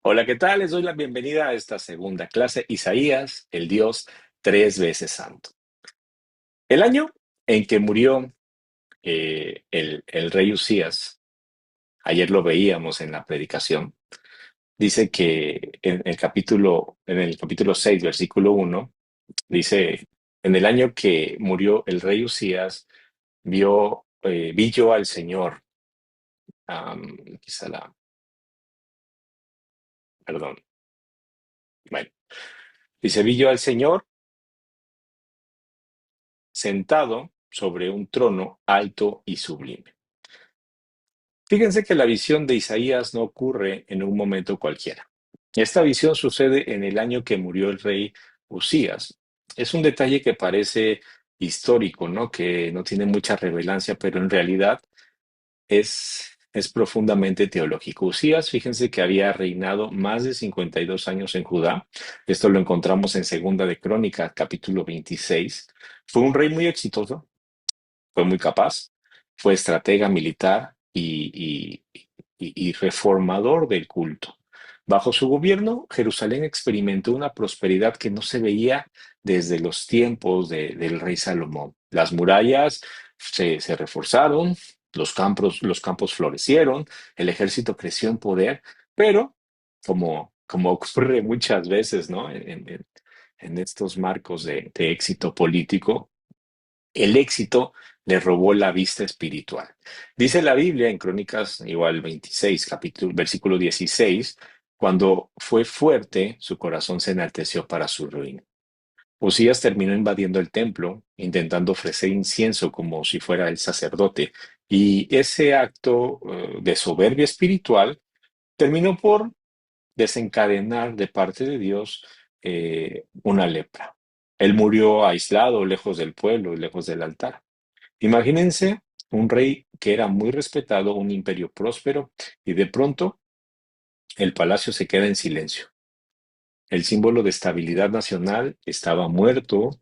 Hola, ¿qué tal? Les doy la bienvenida a esta segunda clase, Isaías, el Dios tres veces santo. El año en que murió el rey Usías, ayer lo veíamos en la predicación, dice que en el capítulo 6, versículo 1, dice, en el año que murió el rey Usías, vi yo al Señor, quizá perdón, bueno, dice, vi yo al Señor sentado sobre un trono alto y sublime. Fíjense que la visión de Isaías no ocurre en un momento cualquiera. Esta visión sucede en el año que murió el rey Usías. Es un detalle que parece histórico, ¿no? Que no tiene mucha relevancia, pero en realidad es profundamente teológico. Usías, fíjense que había reinado más de 52 años en Judá. Esto lo encontramos en Segunda de Crónicas, capítulo 26. Fue un rey muy exitoso, fue muy capaz, fue estratega militar y reformador del culto. Bajo su gobierno, Jerusalén experimentó una prosperidad que no se veía desde los tiempos del rey Salomón. Las murallas se reforzaron, los campos florecieron, el ejército creció en poder, pero como ocurre muchas veces, ¿no? En estos marcos de éxito político, el éxito le robó la vista espiritual. Dice la Biblia en Crónicas igual 26, versículo 16, cuando fue fuerte, su corazón se enalteció para su ruina. Usías terminó invadiendo el templo, intentando ofrecer incienso como si fuera el sacerdote, y ese acto de soberbia espiritual terminó por desencadenar de parte de Dios una lepra. Él murió aislado, lejos del pueblo y lejos del altar. Imagínense un rey que era muy respetado, un imperio próspero, y de pronto el palacio se queda en silencio. El símbolo de estabilidad nacional estaba muerto,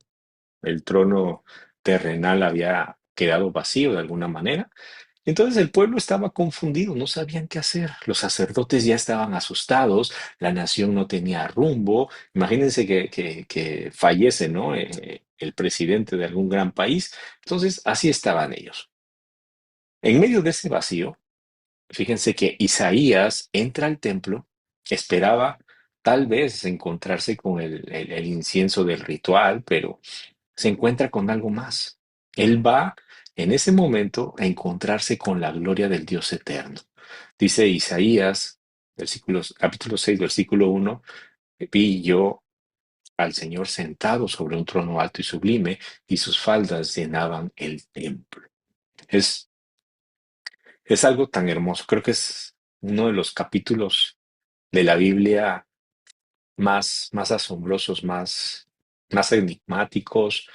el trono terrenal había quedado vacío de alguna manera. Entonces el pueblo estaba confundido, no sabían qué hacer. Los sacerdotes ya estaban asustados, la nación no tenía rumbo. Imagínense que fallece, ¿no? El presidente de algún gran país. Entonces así estaban ellos. En medio de ese vacío, fíjense que Isaías entra al templo, esperaba tal vez encontrarse con el incienso del ritual, pero se encuentra con algo más. Él va en ese momento a encontrarse con la gloria del Dios eterno. Dice Isaías, capítulo 6, versículo 1, vi yo al Señor sentado sobre un trono alto y sublime, y sus faldas llenaban el templo. Es Es algo tan hermoso. Creo que es uno de los capítulos de la Biblia más asombrosos, más enigmáticos,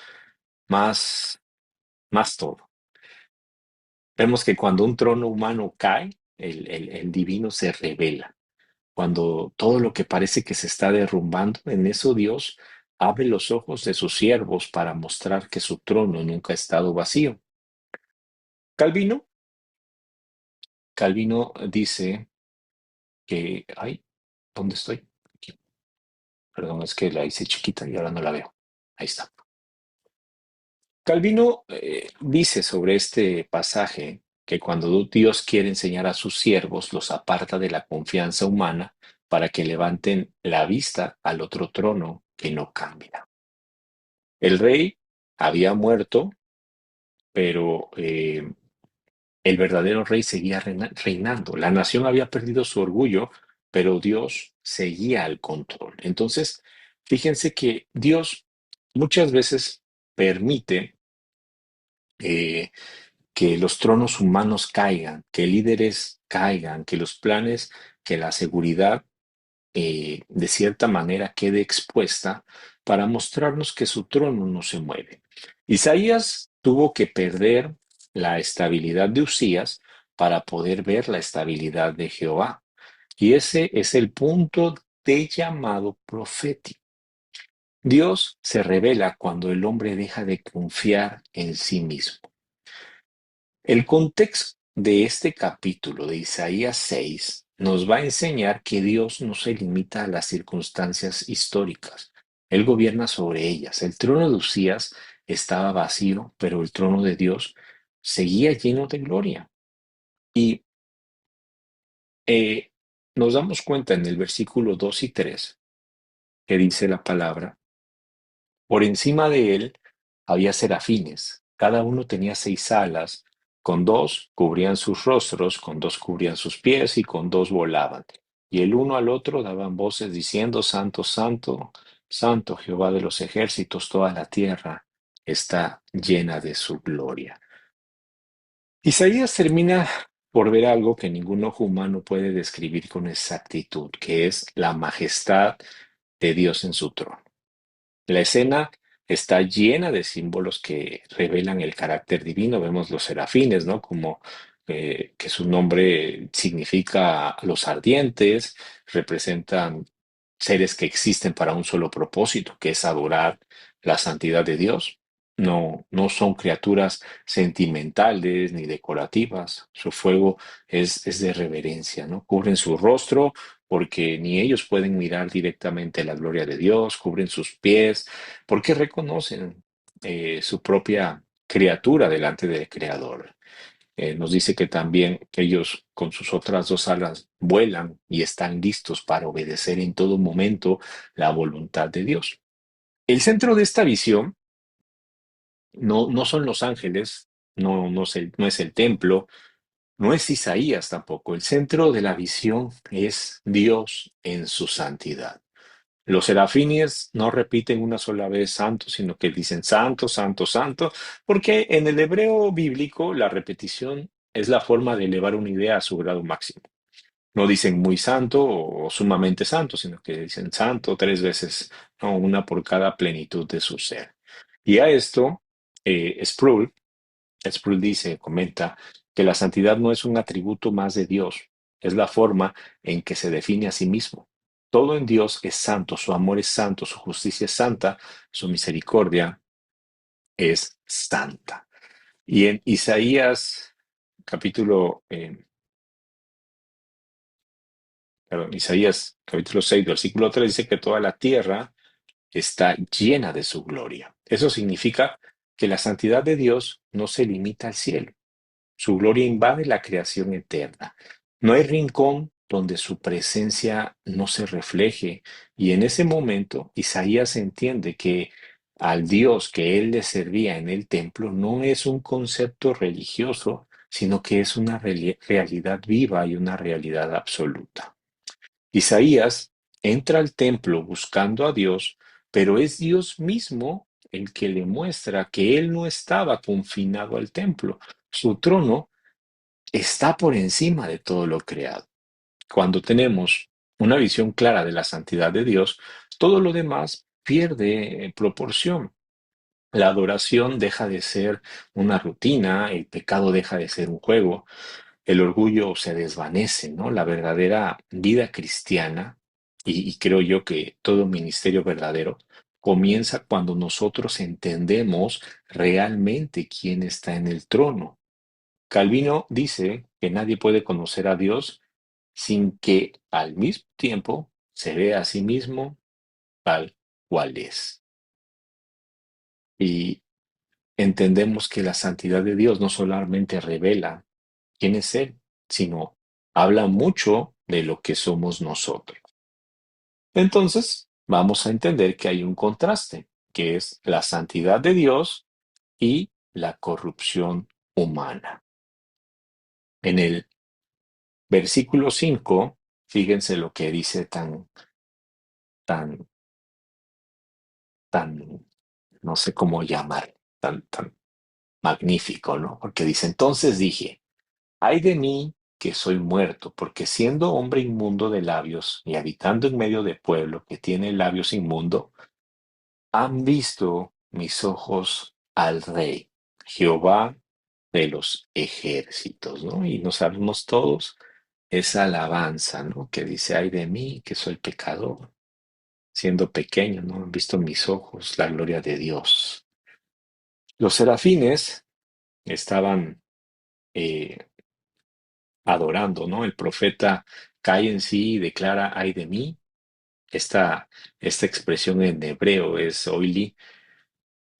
más, más todo. Vemos que cuando un trono humano cae, el divino se revela. Cuando todo lo que parece que se está derrumbando, en eso Dios abre los ojos de sus siervos para mostrar que su trono nunca ha estado vacío. Calvino, Calvino dice que, ay, ¿dónde estoy? Aquí. Perdón, es que la hice chiquita y ahora no la veo. Ahí está. Calvino dice sobre este pasaje que cuando Dios quiere enseñar a sus siervos, los aparta de la confianza humana para que levanten la vista al otro trono que no cambia. El rey había muerto, pero el verdadero rey seguía reinando. La nación había perdido su orgullo, pero Dios seguía al control. Entonces, fíjense que Dios muchas veces permite eh, que los tronos humanos caigan, que líderes caigan, que los planes, que la seguridad de cierta manera quede expuesta para mostrarnos que su trono no se mueve. Isaías tuvo que perder la estabilidad de Usías para poder ver la estabilidad de Jehová. Y ese es el punto de llamado profético. Dios se revela cuando el hombre deja de confiar en sí mismo. El contexto de este capítulo de Isaías 6 nos va a enseñar que Dios no se limita a las circunstancias históricas. Él gobierna sobre ellas. El trono de Usías estaba vacío, pero el trono de Dios seguía lleno de gloria. Y eh, nos damos cuenta en el versículo 2 y 3 que dice la palabra, por encima de él había serafines, cada uno tenía 6 alas, con dos cubrían sus rostros, con dos cubrían sus pies y con dos volaban. Y el uno al otro daban voces diciendo, Santo, Santo, Santo Jehová de los ejércitos, toda la tierra está llena de su gloria. Isaías termina por ver algo que ningún ojo humano puede describir con exactitud, que es la majestad de Dios en su trono. La escena está llena de símbolos que revelan el carácter divino. Vemos los serafines, ¿no? Como que su nombre significa los ardientes, representan seres que existen para un solo propósito, que es adorar la santidad de Dios. No, no son criaturas sentimentales ni decorativas. Su fuego es de reverencia, ¿no? Cubren su rostro porque ni ellos pueden mirar directamente la gloria de Dios, cubren sus pies, porque reconocen su propia criatura delante del Creador. Nos dice que también ellos con sus otras 2 alas vuelan y están listos para obedecer en todo momento la voluntad de Dios. El centro de esta visión no son los ángeles, no es el templo, no es Isaías tampoco. El centro de la visión es Dios en su santidad. Los serafines no repiten una sola vez santo, sino que dicen santo, santo, santo, porque en el hebreo bíblico la repetición es la forma de elevar una idea a su grado máximo. No dicen muy santo o sumamente santo, sino que dicen santo 3 veces, ¿no? Una por cada plenitud de su ser. Y a esto, Sproul dice, comenta, que la santidad no es un atributo más de Dios, es la forma en que se define a sí mismo. Todo en Dios es santo, su amor es santo, su justicia es santa, su misericordia es santa. Y en Isaías capítulo, Isaías capítulo 6, versículo 3 dice que toda la tierra está llena de su gloria. Eso significa que la santidad de Dios no se limita al cielo. Su gloria invade la creación eterna. No hay rincón donde su presencia no se refleje. Y en ese momento, Isaías entiende que al Dios que él le servía en el templo no es un concepto religioso, sino que es una realidad viva y una realidad absoluta. Isaías entra al templo buscando a Dios, pero es Dios mismo el que le muestra que él no estaba confinado al templo. Su trono está por encima de todo lo creado. Cuando tenemos una visión clara de la santidad de Dios, todo lo demás pierde proporción. La adoración deja de ser una rutina, el pecado deja de ser un juego, el orgullo se desvanece, ¿no? La verdadera vida cristiana, y creo yo que todo ministerio verdadero, comienza cuando nosotros entendemos realmente quién está en el trono. Calvino dice que nadie puede conocer a Dios sin que al mismo tiempo se vea a sí mismo tal cual es. Y entendemos que la santidad de Dios no solamente revela quién es Él, sino habla mucho de lo que somos nosotros. Entonces, vamos a entender que hay un contraste, que es la santidad de Dios y la corrupción humana. En el versículo 5, fíjense lo que dice tan, tan, no sé cómo llamar, tan magnífico, ¿no? Porque dice, entonces dije, ay de mí que soy muerto, porque siendo hombre inmundo de labios y habitando en medio de pueblo que tiene labios inmundo, han visto mis ojos al Rey, Jehová de los ejércitos, ¿no? Y nos sabemos todos esa alabanza, ¿no? Que dice, ay de mí que soy pecador, siendo pequeño, ¿no? Han visto mis ojos la gloria de Dios. Los serafines estaban eh, adorando, ¿no? El profeta cae en sí y declara, ay de mí. Esta, esta expresión en hebreo es oili,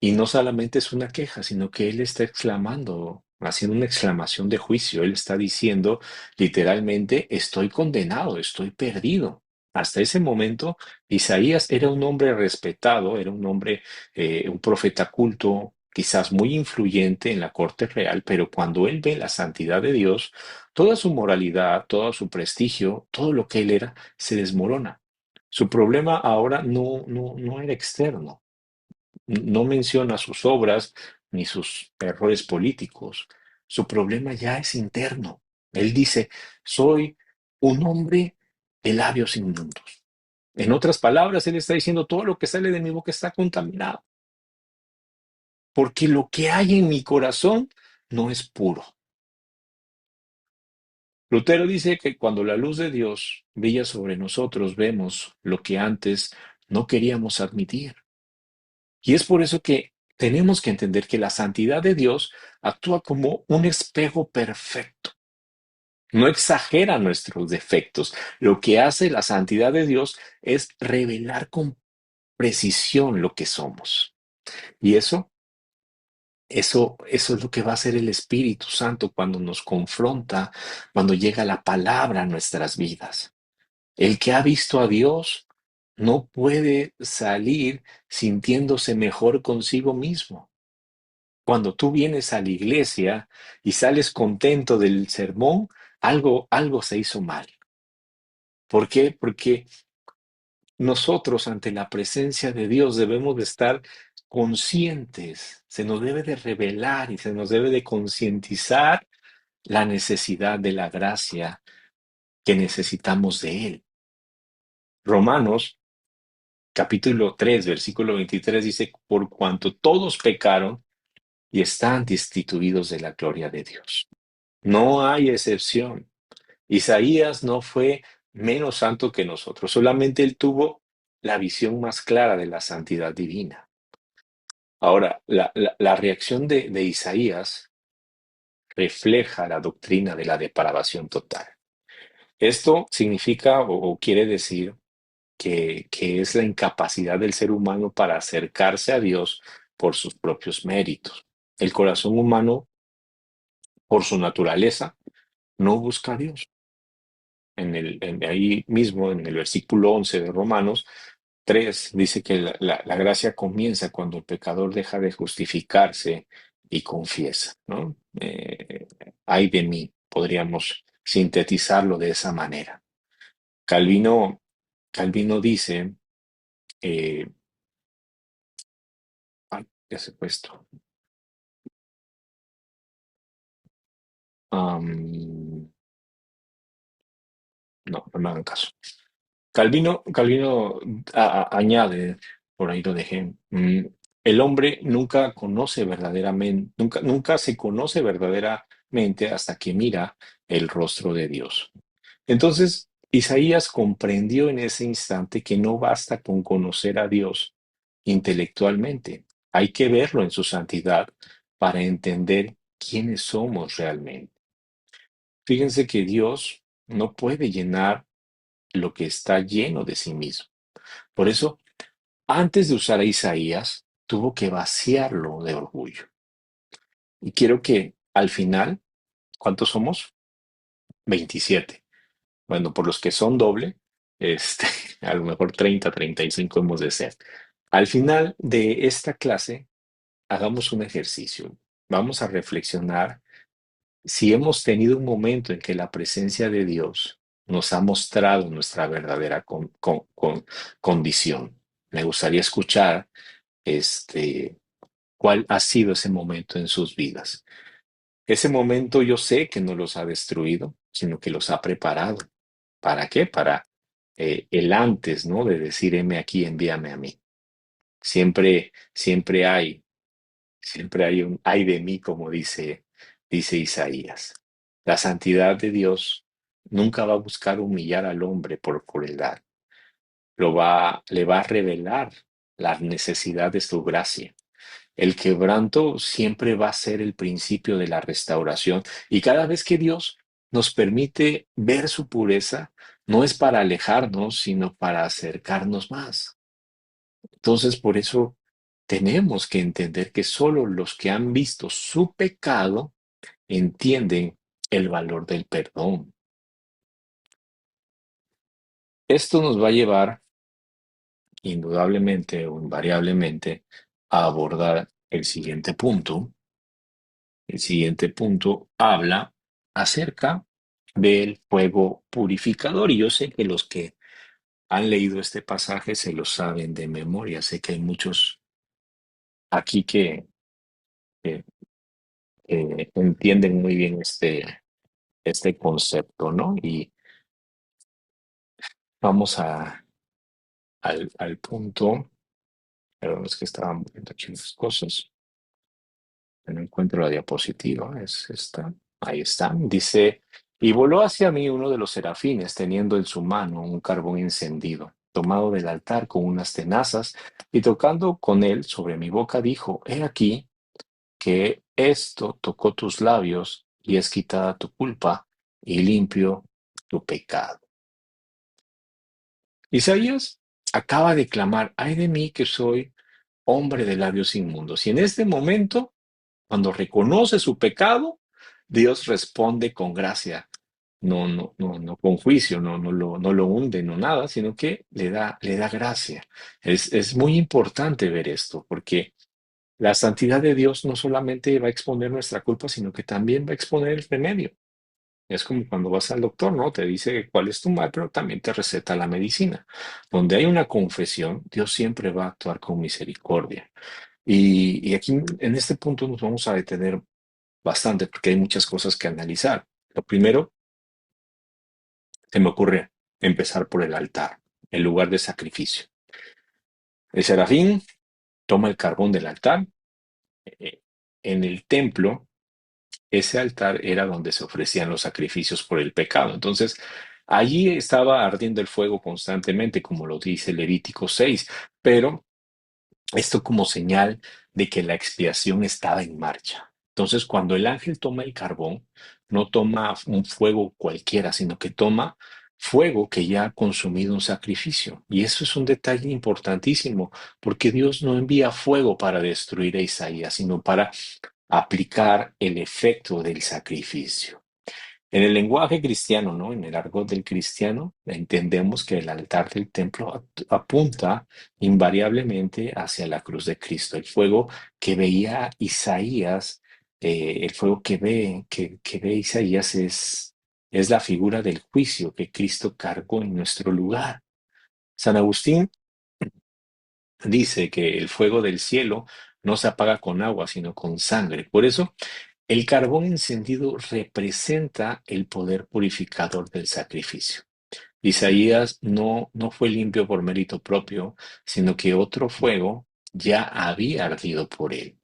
y no solamente es una queja, sino que él está exclamando, haciendo una exclamación de juicio. Él está diciendo literalmente, estoy condenado, estoy perdido. Hasta ese momento, Isaías era un hombre respetado, era un hombre, un profeta culto, quizás muy influyente en la corte real, pero cuando él ve la santidad de Dios, toda su moralidad, todo su prestigio, todo lo que él era, se desmorona. Su problema ahora no era externo, no menciona sus obras ni sus errores políticos. Su problema ya es interno. Él dice, soy un hombre de labios inmundos. En otras palabras, él está diciendo, todo lo que sale de mi boca está contaminado, porque lo que hay en mi corazón no es puro. Lutero dice que cuando la luz de Dios brilla sobre nosotros, vemos lo que antes no queríamos admitir. Y es por eso que tenemos que entender que la santidad de Dios actúa como un espejo perfecto. No exagera nuestros defectos. Lo que hace la santidad de Dios es revelar con precisión lo que somos. Y eso es lo que va a hacer el Espíritu Santo cuando nos confronta, cuando llega la palabra a nuestras vidas. El que ha visto a Dios no puede salir sintiéndose mejor consigo mismo. Cuando tú vienes a la iglesia y sales contento del sermón, algo se hizo mal. ¿Por qué? Porque nosotros ante la presencia de Dios debemos de estar conscientes, se nos debe de revelar y se nos debe de concientizar la necesidad de la gracia que necesitamos de Él. Romanos capítulo 3 versículo 23 dice, por cuanto todos pecaron y están destituidos de la gloria de Dios. No hay excepción. Isaías no fue menos santo que nosotros, solamente él tuvo la visión más clara de la santidad divina. Ahora, la reacción de Isaías refleja la doctrina de la depravación total. Esto significa o quiere decir que es la incapacidad del ser humano para acercarse a Dios por sus propios méritos. El corazón humano, por su naturaleza, no busca a Dios. Ahí mismo, en el versículo 11 de Romanos 3 dice que la gracia comienza cuando el pecador deja de justificarse y confiesa, ¿no? Ay de mí, podríamos sintetizarlo de esa manera. Calvino, Calvino dice, eh, ay, ya se ha puesto. Am, no me hagan caso. Calvino añade, por ahí lo dejé, el hombre nunca conoce verdaderamente, nunca se conoce verdaderamente hasta que mira el rostro de Dios. Entonces, Isaías comprendió en ese instante que no basta con conocer a Dios intelectualmente, hay que verlo en su santidad para entender quiénes somos realmente. Fíjense que Dios no puede llenar lo que está lleno de sí mismo. Por eso, antes de usar a Isaías, tuvo que vaciarlo de orgullo. Y quiero que al final, ¿cuántos somos? 27. Bueno, por los que son doble, este, a lo mejor 30, 35 hemos de ser. Al final de esta clase, hagamos un ejercicio. Vamos a reflexionar si hemos tenido un momento en que la presencia de Dios nos ha mostrado nuestra verdadera condición. Me gustaría escuchar cuál ha sido ese momento en sus vidas. Ese momento yo sé que no los ha destruido, sino que los ha preparado. ¿Para qué? Para el antes, ¿no? De decir, heme aquí, envíame a mí. Siempre, siempre hay un ay de mí, como dice Isaías. La santidad de Dios nunca va a buscar humillar al hombre por crueldad. Le va a revelar la necesidad de su gracia. El quebranto siempre va a ser el principio de la restauración. Y cada vez que Dios nos permite ver su pureza, no es para alejarnos, sino para acercarnos más. Entonces, por eso tenemos que entender que solo los que han visto su pecado entienden el valor del perdón. Esto nos va a llevar, indudablemente o invariablemente, a abordar el siguiente punto. El siguiente punto habla acerca del fuego purificador. Y yo sé que los que han leído este pasaje se lo saben de memoria. Sé que hay muchos aquí que- que entienden muy bien este concepto, ¿no? Y vamos al punto, perdón, es que estaban viendo aquí unas cosas, no encuentro la diapositiva, es esta, ahí está, dice, y voló hacia mí uno de los serafines, teniendo en su mano un carbón encendido, tomado del altar con unas tenazas, y tocando con él sobre mi boca, dijo, he aquí que esto tocó tus labios, y es quitada tu culpa, y limpio tu pecado. Isaías acaba de clamar, ay de mí que soy hombre de labios inmundos. Y en este momento, cuando reconoce su pecado, Dios responde con gracia, no con juicio, no lo hunde, no nada, sino que le da gracia. Es muy importante ver esto, porque la santidad de Dios no solamente va a exponer nuestra culpa, sino que también va a exponer el remedio. Es como cuando vas al doctor, ¿no? Te dice cuál es tu mal, pero también te receta la medicina. Donde hay una confesión, Dios siempre va a actuar con misericordia. Y aquí en este punto nos vamos a detener bastante porque hay muchas cosas que analizar. Lo primero, se me ocurre empezar por el altar, el lugar de sacrificio. El serafín toma el carbón del altar. eh, En el templo, ese altar era donde se ofrecían los sacrificios por el pecado. Entonces, allí estaba ardiendo el fuego constantemente, como lo dice Levítico 6, pero esto como señal de que la expiación estaba en marcha. Entonces, cuando el ángel toma el carbón, no toma un fuego cualquiera, sino que toma fuego que ya ha consumido un sacrificio. Y eso es un detalle importantísimo, porque Dios no envía fuego para destruir a Isaías, sino para aplicar el efecto del sacrificio. En el lenguaje cristiano, ¿no? En el argot del cristiano, entendemos que el altar del templo apunta invariablemente hacia la cruz de Cristo. El fuego que veía Isaías, el fuego que ve Isaías es la figura del juicio que Cristo cargó en nuestro lugar. San Agustín dice que el fuego del cielo no se apaga con agua, sino con sangre. Por eso, el carbón encendido representa el poder purificador del sacrificio. Isaías no fue limpio por mérito propio, sino que otro fuego ya había ardido por él.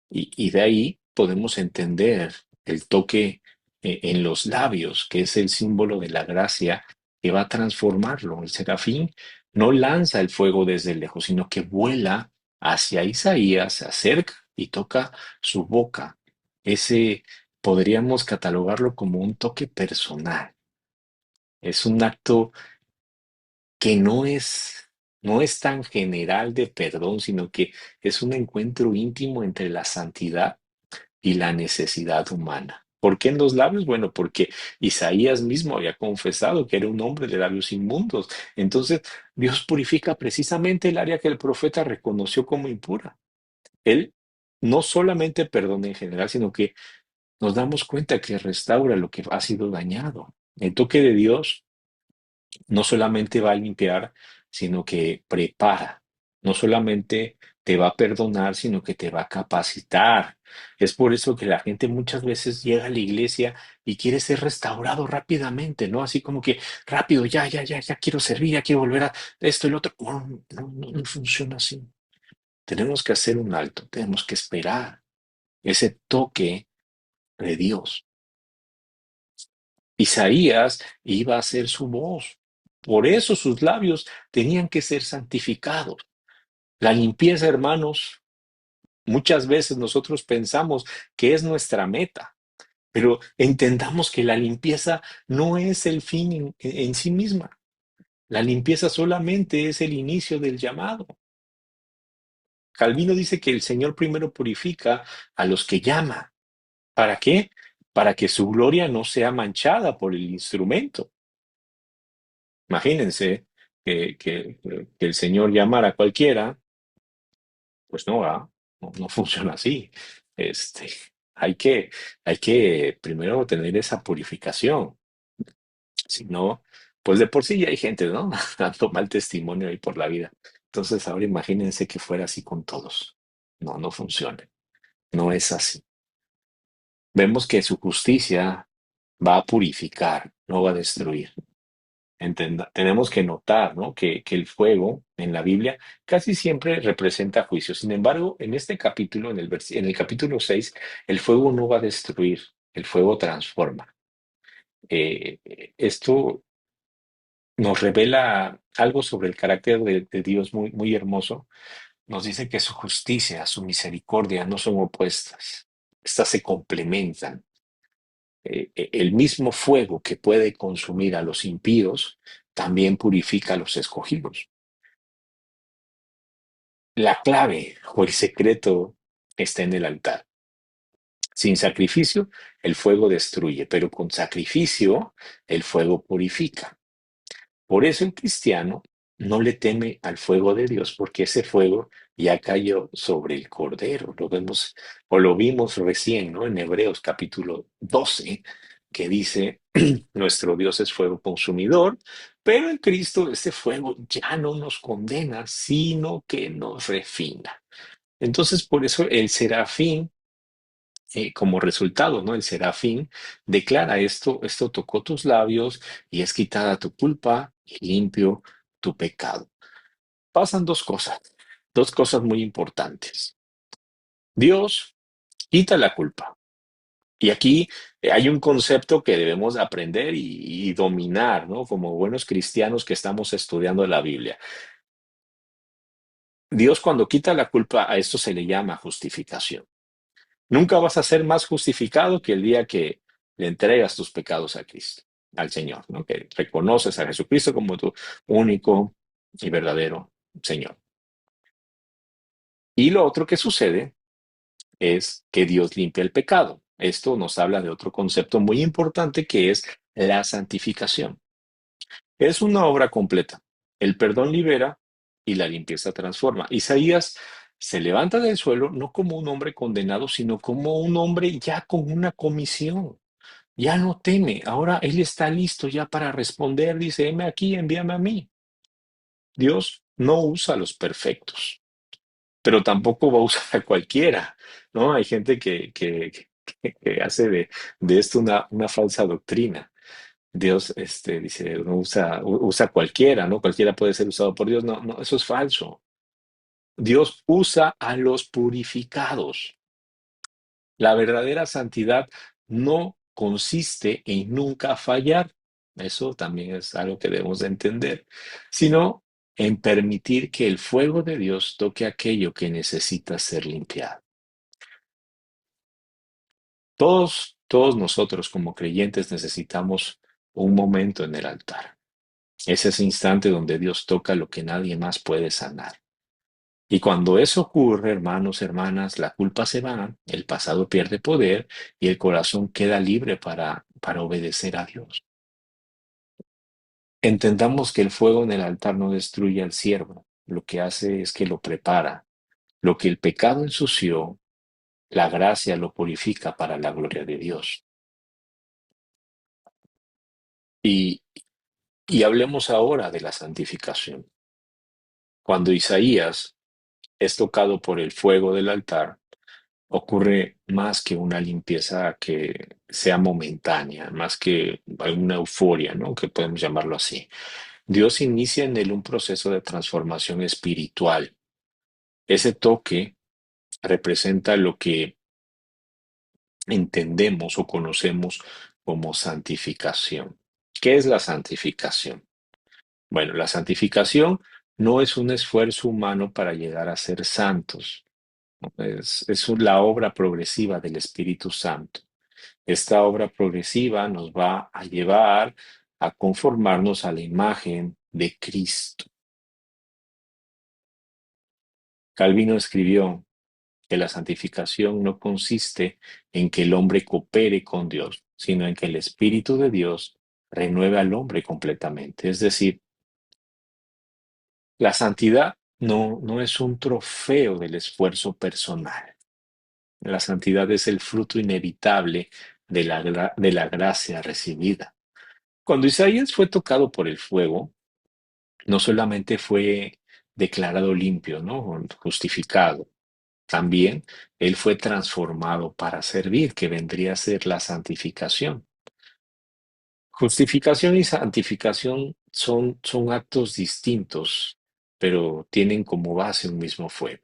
Y de ahí podemos entender el toque en los labios, que es el símbolo de la gracia que va a transformarlo. El serafín no lanza el fuego desde lejos, sino que vuela hacia Isaías, se acerca y toca su boca. Ese podríamos catalogarlo como un toque personal. Es un acto que no es tan general de perdón, sino que es un encuentro íntimo entre la santidad y la necesidad humana. ¿Por qué en los labios? Bueno, porque Isaías mismo había confesado que era un hombre de labios inmundos. Entonces, Dios purifica precisamente el área que el profeta reconoció como impura. Él no solamente perdona en general, sino que nos damos cuenta que restaura lo que ha sido dañado. El toque de Dios no solamente va a limpiar, sino que prepara. No solamente te va a perdonar, sino que te va a capacitar. Es por eso que la gente muchas veces llega a la iglesia y quiere ser restaurado rápidamente, ¿no? Así como que rápido, ya quiero servir, ya quiero volver a esto y lo otro. No funciona así. Tenemos que hacer un alto, tenemos que esperar ese toque de Dios. Isaías iba a ser su voz. Por eso sus labios tenían que ser santificados. La limpieza, hermanos, muchas veces nosotros pensamos que es nuestra meta. Pero entendamos que la limpieza no es el fin en sí misma. La limpieza solamente es el inicio del llamado. Calvino dice que el Señor primero purifica a los que llama. ¿Para qué? Para que su gloria no sea manchada por el instrumento. Imagínense que el Señor llamara a cualquiera, pues no va, no funciona así. Este, hay que, hay que primero tener esa purificación. Si no, pues de por sí ya hay gente, ¿no? Dando mal testimonio ahí por la vida. Entonces ahora imagínense que fuera así con todos. No, no funciona. No es así. Vemos que su justicia va a purificar, no va a destruir. Tenemos que notar, ¿no? Que el fuego en la Biblia casi siempre representa juicio. Sin embargo, en este capítulo, en el capítulo 6, el fuego no va a destruir, el fuego transforma. Eh, Esto nos revela algo sobre el carácter de Dios muy, muy hermoso. Nos dice que su justicia, su misericordia no son opuestas, estas se complementan. El mismo fuego que puede consumir a los impíos también purifica a los escogidos. La clave o el secreto está en el altar. Sin sacrificio, el fuego destruye, pero con sacrificio, el fuego purifica. Por eso el cristiano no le teme al fuego de Dios, porque ese fuego ya cayó sobre el Cordero. Lo vemos o lo vimos recién, ¿no? En Hebreos capítulo 12, que dice, nuestro Dios es fuego consumidor, pero en Cristo este fuego ya no nos condena, sino que nos refina. Entonces, por eso el serafín, como resultado, ¿no? El serafín declara esto tocó tus labios y es quitada tu culpa y limpio tu pecado. Pasan dos cosas muy importantes. Dios quita la culpa. Y aquí hay un concepto que debemos aprender y dominar, ¿no? Como buenos cristianos que estamos estudiando la Biblia. Dios cuando quita la culpa, a esto se le llama justificación. Nunca vas a ser más justificado que el día que le entregas tus pecados a Cristo, al Señor, ¿no? Que reconoces a Jesucristo como tu único y verdadero Señor. Y lo otro que sucede es que Dios limpia el pecado. Esto nos habla de otro concepto muy importante que es la santificación. Es una obra completa. El perdón libera y la limpieza transforma. Isaías se levanta del suelo no como un hombre condenado, sino como un hombre ya con una comisión. Ya no teme, ahora él está listo ya para responder, dice, heme aquí, envíame a mí. Dios no usa a los perfectos, pero tampoco va a usar a cualquiera, ¿no? Hay gente que hace de esto una falsa doctrina. Dios dice, no usa a cualquiera, ¿no? Cualquiera puede ser usado por Dios. No, no, eso es falso. Dios usa a los purificados. La verdadera santidad no consiste en nunca fallar. Eso también es algo que debemos de entender, sino en permitir que el fuego de Dios toque aquello que necesita ser limpiado. Todos nosotros como creyentes necesitamos un momento en el altar. Es ese instante donde Dios toca lo que nadie más puede sanar. Y cuando eso ocurre, hermanos, hermanas, la culpa se va, el pasado pierde poder y el corazón queda libre para obedecer a Dios. Entendamos que el fuego en el altar no destruye al siervo, lo que hace es que lo prepara. Lo que el pecado ensució, la gracia lo purifica para la gloria de Dios. Y, y hablemos ahora de la santificación. Cuando Isaías es tocado por el fuego del altar, ocurre más que una limpieza que sea momentánea, más que una euforia, ¿no? Que podemos llamarlo así. Dios inicia en él un proceso de transformación espiritual. Ese toque representa lo que entendemos o conocemos como santificación. ¿Qué es la santificación? Bueno, la santificación no es un esfuerzo humano para llegar a ser santos. ¿No? Es la obra progresiva del Espíritu Santo. Esta obra progresiva nos va a llevar a conformarnos a la imagen de Cristo. Calvino escribió que la santificación no consiste en que el hombre coopere con Dios, sino en que el Espíritu de Dios renueve al hombre completamente. Es decir, la santidad no es un trofeo del esfuerzo personal. La santidad es el fruto inevitable de la gracia recibida. Cuando Isaías fue tocado por el fuego, no solamente fue declarado limpio, ¿no? Justificado, también él fue transformado para servir, que vendría a ser la santificación. Justificación y santificación son actos distintos, pero tienen como base un mismo fuego.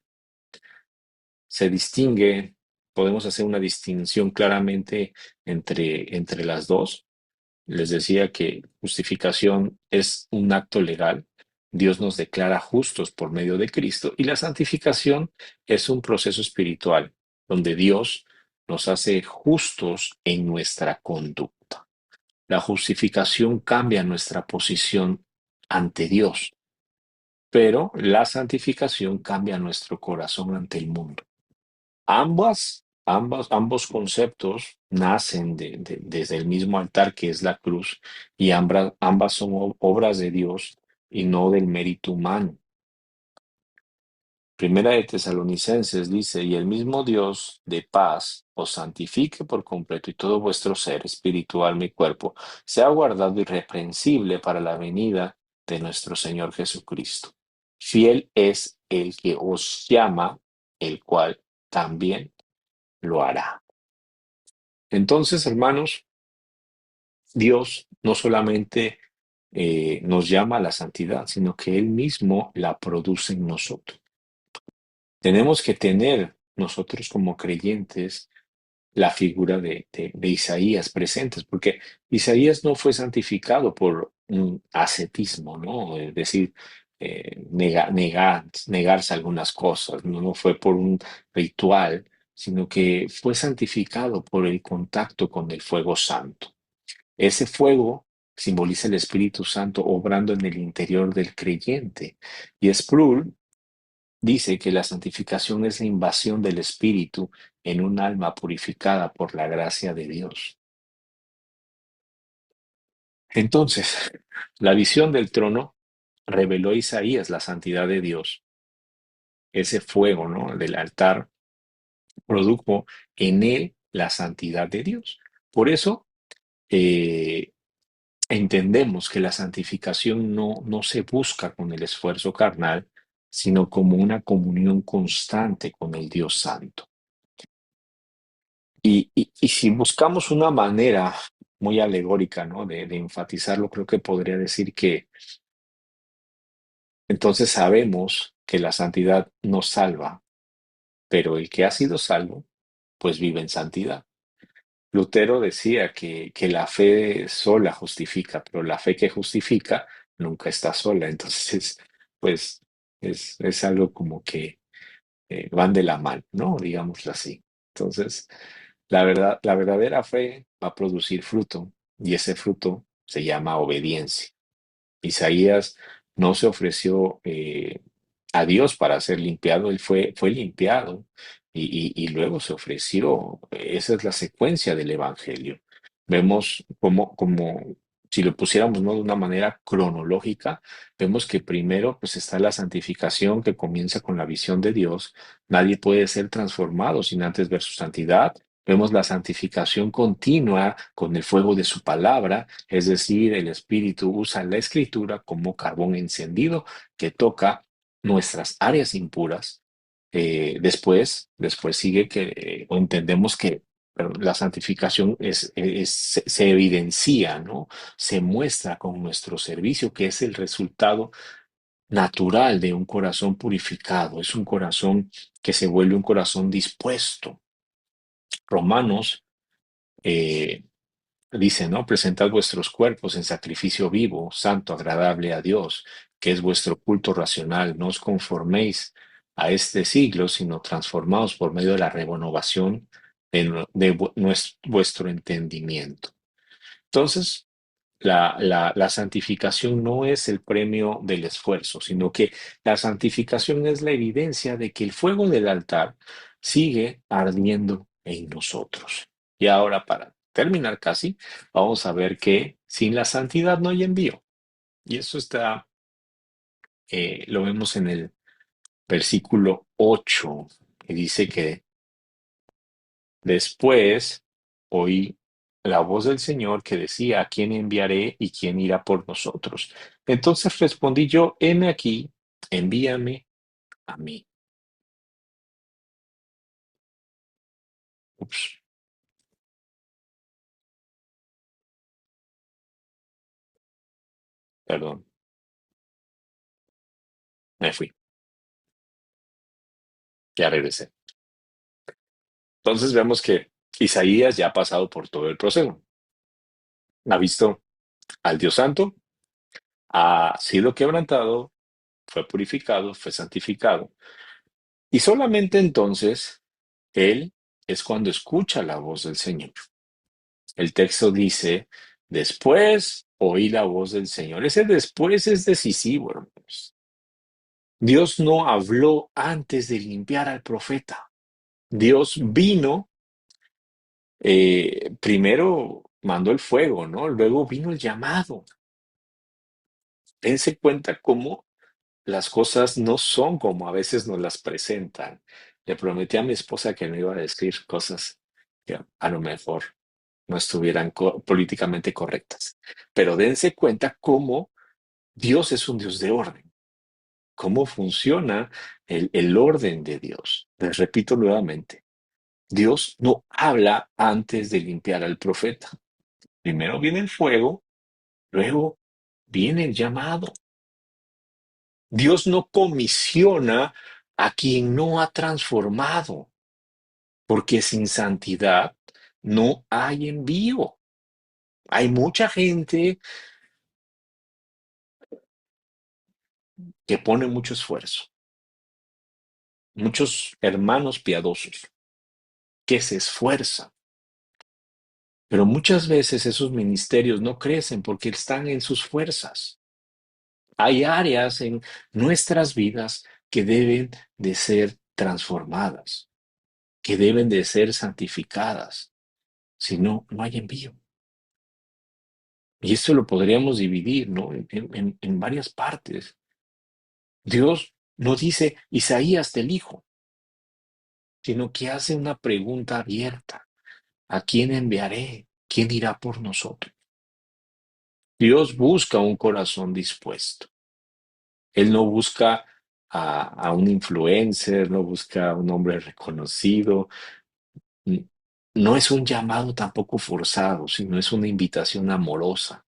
Se distingue, podemos hacer una distinción claramente entre las dos. Les decía que justificación es un acto legal. Dios nos declara justos por medio de Cristo y la santificación es un proceso espiritual donde Dios nos hace justos en nuestra conducta. La justificación cambia nuestra posición ante Dios, pero la santificación cambia nuestro corazón ante el mundo. Ambos conceptos nacen desde el mismo altar que es la cruz y ambas son obras de Dios y no del mérito humano. Primera de Tesalonicenses dice, y el mismo Dios de paz os santifique por completo y todo vuestro ser, espiritual, mi cuerpo, sea guardado irreprensible para la venida de nuestro Señor Jesucristo. Fiel es el que os llama, el cual también lo hará. Entonces, hermanos, Dios no solamente nos llama a la santidad, sino que Él mismo la produce en nosotros. Tenemos que tener nosotros como creyentes la figura de Isaías presentes, porque Isaías no fue santificado por un ascetismo, ¿no? Es decir, negarse algunas cosas, no fue por un ritual, sino que fue santificado por el contacto con el fuego santo. Ese fuego simboliza el Espíritu Santo obrando en el interior del creyente. Y Sproul dice que la santificación es la invasión del Espíritu en un alma purificada por la gracia de Dios. Entonces, la visión del trono reveló a Isaías la santidad de Dios. Ese fuego, ¿no? Del altar produjo en él la santidad de Dios. Por eso, eh, entendemos que la santificación no se busca con el esfuerzo carnal, sino como una comunión constante con el Dios Santo. Y si buscamos una manera muy alegórica, ¿no? de enfatizarlo, creo que podría decir que entonces sabemos que la santidad nos salva, pero el que ha sido salvo, pues vive en santidad. Lutero decía que la fe sola justifica, pero la fe que justifica nunca está sola. Entonces, pues es algo como que van de la mano, ¿no? Digámoslo así. Entonces, la verdadera fe va a producir fruto y ese fruto se llama obediencia. Isaías no se ofreció a Dios para ser limpiado, él fue limpiado y luego se ofreció. Esa es la secuencia del Evangelio. Vemos como si lo pusiéramos, ¿no? de una manera cronológica, vemos que primero pues está la santificación que comienza con la visión de Dios. Nadie puede ser transformado sin antes ver su santidad. Vemos la santificación continua con el fuego de su palabra, es decir, el Espíritu usa la Escritura como carbón encendido que toca nuestras áreas impuras. Después sigue que, o entendemos que la santificación se evidencia, ¿no? Se muestra con nuestro servicio, que es el resultado natural de un corazón purificado. Es un corazón que se vuelve un corazón dispuesto. Romanos eh, dice, ¿no? Presentad vuestros cuerpos en sacrificio vivo, santo, agradable a Dios, que es vuestro culto racional. No os conforméis a este siglo, sino transformaos por medio de la renovación vuestro entendimiento. Entonces, la santificación no es el premio del esfuerzo, sino que la santificación es la evidencia de que el fuego del altar sigue ardiendo en nosotros. Y ahora, para terminar casi, vamos a ver que sin la santidad no hay envío. Y eso lo vemos en el versículo 8, que dice que después oí la voz del Señor que decía: ¿A quién enviaré y quién irá por nosotros? Entonces respondí yo: heme aquí, envíame a mí. Ups, perdón, me fui, ya regresé. Entonces vemos que Isaías ya ha pasado por todo el proceso. Ha visto al Dios Santo, ha sido quebrantado, fue purificado, fue santificado. Y solamente entonces él es cuando escucha la voz del Señor. El texto dice: después oí la voz del Señor. Ese después es decisivo, hermanos. Dios no habló antes de limpiar al profeta. Dios vino, primero mandó el fuego, ¿no? Luego vino el llamado. Dense cuenta cómo las cosas no son como a veces nos las presentan. Le prometí a mi esposa que no iba a decir cosas que a lo mejor no estuvieran políticamente correctas. Pero dense cuenta cómo Dios es un Dios de orden, cómo funciona el orden de Dios. Les repito nuevamente, Dios no habla antes de limpiar al profeta. Primero viene el fuego, luego viene el llamado. Dios no comisiona a quien no ha transformado, porque sin santidad no hay envío. Hay mucha gente que pone mucho esfuerzo, muchos hermanos piadosos que se esfuerzan, pero muchas veces esos ministerios no crecen porque están en sus fuerzas. Hay áreas en nuestras vidas que deben de ser transformadas, que deben de ser santificadas. Si no, no hay envío. Y esto lo podríamos dividir, ¿no? En varias partes. Dios no dice: Isaías te elijo, sino que hace una pregunta abierta: ¿a quién enviaré? ¿Quién irá por nosotros? Dios busca un corazón dispuesto. Él no busca a un influencer, no busca a un hombre reconocido. No es un llamado tampoco forzado, sino es una invitación amorosa.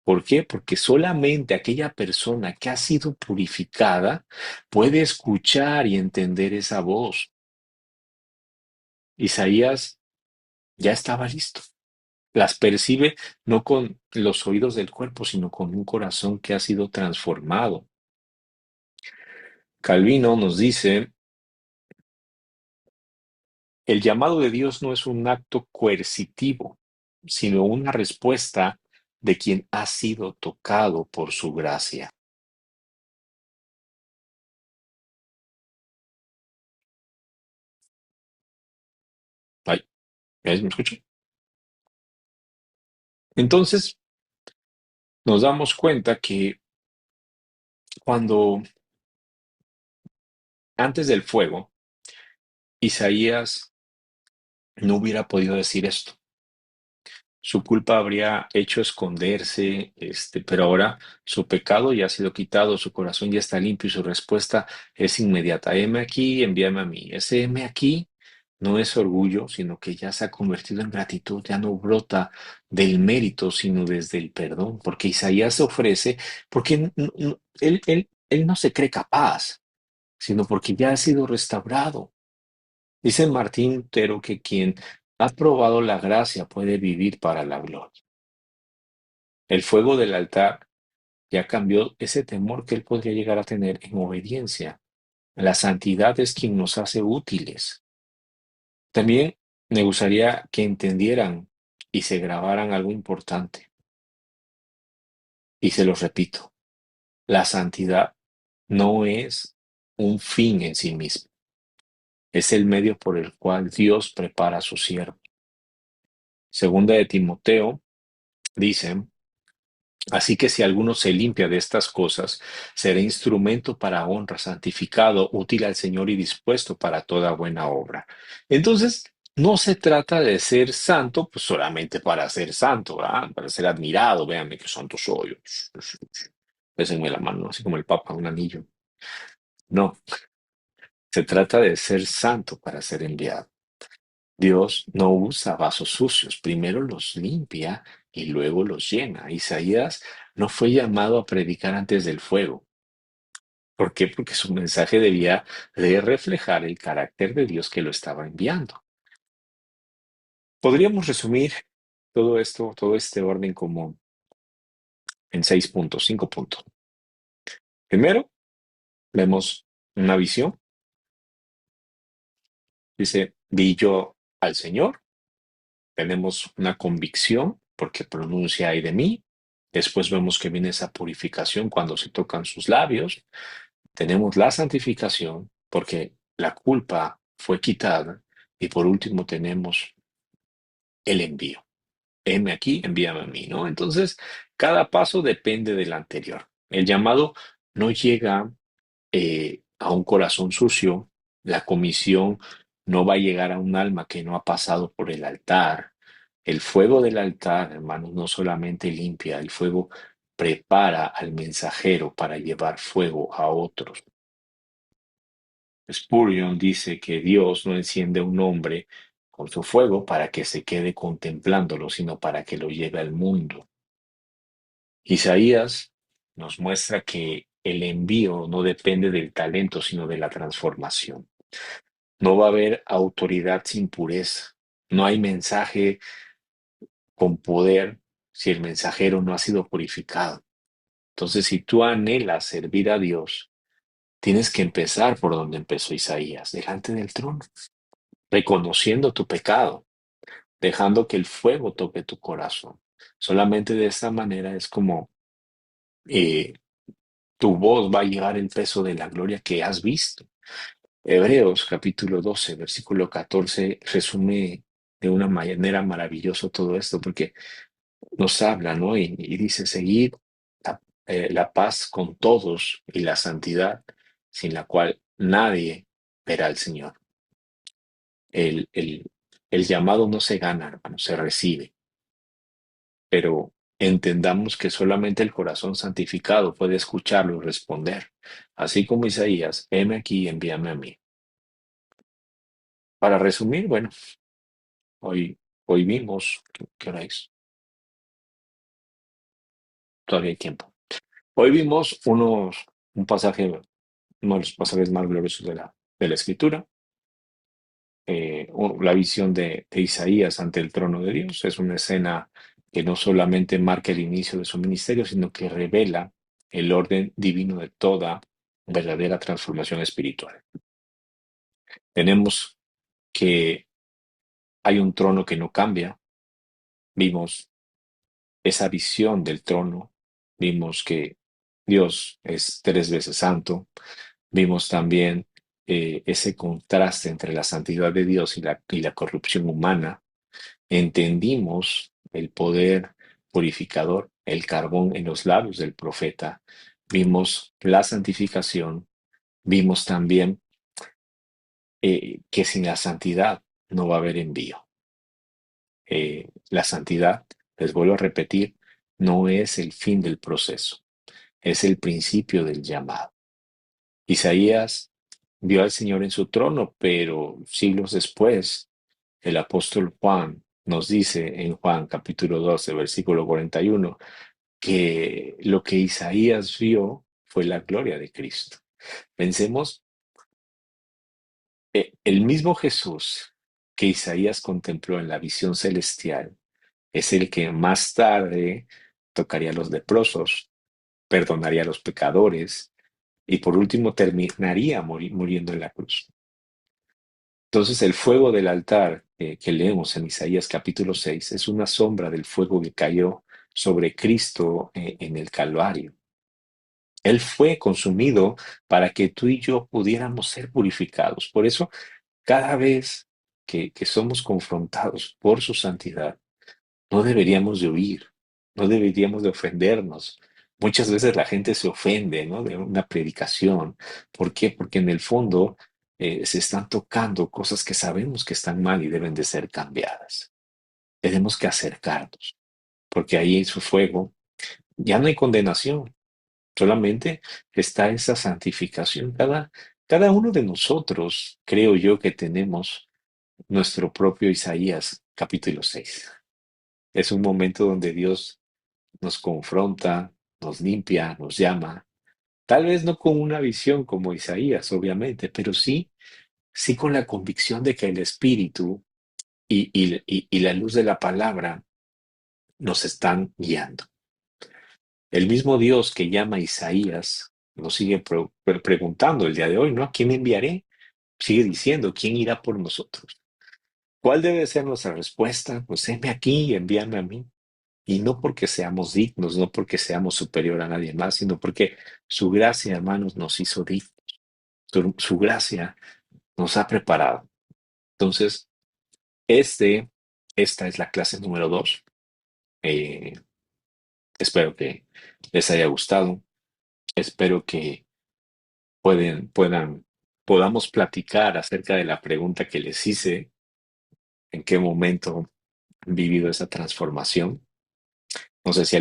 ¿Por qué? Porque solamente aquella persona que ha sido purificada puede escuchar y entender esa voz. Isaías ya estaba listo. Las percibe no con los oídos del cuerpo, sino con un corazón que ha sido transformado. Calvino nos dice: el llamado de Dios no es un acto coercitivo, sino una respuesta de quien ha sido tocado por su gracia. Ay, ¿me escuchan? Entonces, nos damos cuenta que cuando antes del fuego, Isaías no hubiera podido decir esto. Su culpa habría hecho esconderse, pero ahora su pecado ya ha sido quitado, su corazón ya está limpio y su respuesta es inmediata: heme aquí, envíame a mí. Ese heme aquí no es orgullo, sino que ya se ha convertido en gratitud, ya no brota del mérito, sino desde el perdón, porque Isaías se ofrece, porque él no se cree capaz, sino porque ya ha sido restaurado. Dice Martín Lutero que quien ha probado la gracia puede vivir para la gloria. El fuego del altar ya cambió ese temor que él podría llegar a tener en obediencia. La santidad es quien nos hace útiles. También me gustaría que entendieran y se grabaran algo importante. Y se los repito, la santidad no es un fin en sí mismo, es el medio por el cual Dios prepara a su siervo. Segunda de Timoteo dice: así que si alguno se limpia de estas cosas, será instrumento para honra, santificado, útil al Señor y dispuesto para toda buena obra. Entonces, no se trata de ser santo, pues solamente para ser santo, ¿verdad? Para ser admirado. Véanme qué santo soy. Pésenme la mano, así como el Papa, un anillo. No, se trata de ser santo para ser enviado. Dios no usa vasos sucios, primero los limpia y luego los llena. Isaías no fue llamado a predicar antes del fuego. ¿Por qué? Porque su mensaje debía de reflejar el carácter de Dios que lo estaba enviando. Podríamos resumir todo esto, todo este orden como en 6 puntos, 5 puntos. Primero, vemos una visión. Dice, vi yo al Señor. Tenemos una convicción porque pronuncia ay de mí. Después vemos que viene esa purificación cuando se tocan sus labios. Tenemos la santificación porque la culpa fue quitada. Y por último tenemos el envío. Heme aquí, envíame a mí, ¿no? Entonces, cada paso depende del anterior. El llamado no llega a un corazón sucio, la comisión no va a llegar a un alma que no ha pasado por el altar. El fuego del altar, hermanos, no solamente limpia, el fuego prepara al mensajero para llevar fuego a otros. Spurgeon dice que Dios no enciende a un hombre con su fuego para que se quede contemplándolo, sino para que lo lleve al mundo. Isaías nos muestra que el envío no depende del talento, sino de la transformación. No va a haber autoridad sin pureza. No hay mensaje con poder si el mensajero no ha sido purificado. Entonces, si tú anhelas servir a Dios, tienes que empezar por donde empezó Isaías, delante del trono, reconociendo tu pecado, dejando que el fuego toque tu corazón. Solamente de esta manera es como eh, tu voz va a llevar el peso de la gloria que has visto. Hebreos capítulo 12, versículo 14 resume de una manera maravillosa todo esto, porque nos habla, ¿no? Y dice, seguid la paz con todos y la santidad, sin la cual nadie verá al Señor. El, el, el llamado no se gana, hermano, se recibe, pero entendamos que solamente el corazón santificado puede escucharlo y responder. Así como Isaías, heme aquí y envíame a mí. Para resumir, bueno, hoy vimos, ¿qué hora es? Todavía hay tiempo. Hoy vimos un pasaje, uno de los pasajes más gloriosos de la Escritura, la visión de Isaías ante el trono de Dios. Es una escena que no solamente marca el inicio de su ministerio, sino que revela el orden divino de toda verdadera transformación espiritual. Tenemos que hay un trono que no cambia. Vimos esa visión del trono. Vimos que Dios es 3 veces santo. Vimos también ese contraste entre la santidad de Dios y la corrupción humana. Entendimos el poder purificador, el carbón en los labios del profeta. Vimos la santificación. Vimos también que sin la santidad no va a haber envío. La santidad, les vuelvo a repetir, no es el fin del proceso, es el principio del llamado. Isaías vio al Señor en su trono, pero siglos después, el apóstol Juan nos dice en Juan capítulo 12, versículo 41, que lo que Isaías vio fue la gloria de Cristo. Pensemos, el mismo Jesús que Isaías contempló en la visión celestial es el que más tarde tocaría a los leprosos, perdonaría a los pecadores y por último terminaría muriendo en la cruz. Entonces, el fuego del altar que leemos en Isaías capítulo 6 es una sombra del fuego que cayó sobre Cristo en el Calvario. Él fue consumido para que tú y yo pudiéramos ser purificados. Por eso, cada vez que somos confrontados por su santidad, no deberíamos de huir, no deberíamos de ofendernos. Muchas veces la gente se ofende, ¿no? De una predicación. ¿Por qué? Porque en el fondo se están tocando cosas que sabemos que están mal y deben de ser cambiadas. Tenemos que acercarnos, porque ahí en su fuego ya no hay condenación, solamente está esa santificación. Cada uno de nosotros, creo yo, que tenemos nuestro propio Isaías capítulo 6. Es un momento donde Dios nos confronta, nos limpia, nos llama. Tal vez no con una visión como Isaías, obviamente, pero sí con la convicción de que el Espíritu y la luz de la palabra nos están guiando. El mismo Dios que llama a Isaías nos sigue preguntando el día de hoy, ¿no? ¿A quién enviaré? Sigue diciendo, ¿quién irá por nosotros? ¿Cuál debe ser nuestra respuesta? Pues heme aquí, envíame a mí. Y no porque seamos dignos, no porque seamos superior a nadie más, sino porque su gracia, hermanos, nos hizo dignos. Su gracia nos ha preparado. Entonces, este, esta es la clase número 2. Eh, Espero que les haya gustado. Espero que podamos platicar acerca de la pregunta que les hice, en qué momento han vivido esa transformación. No sé si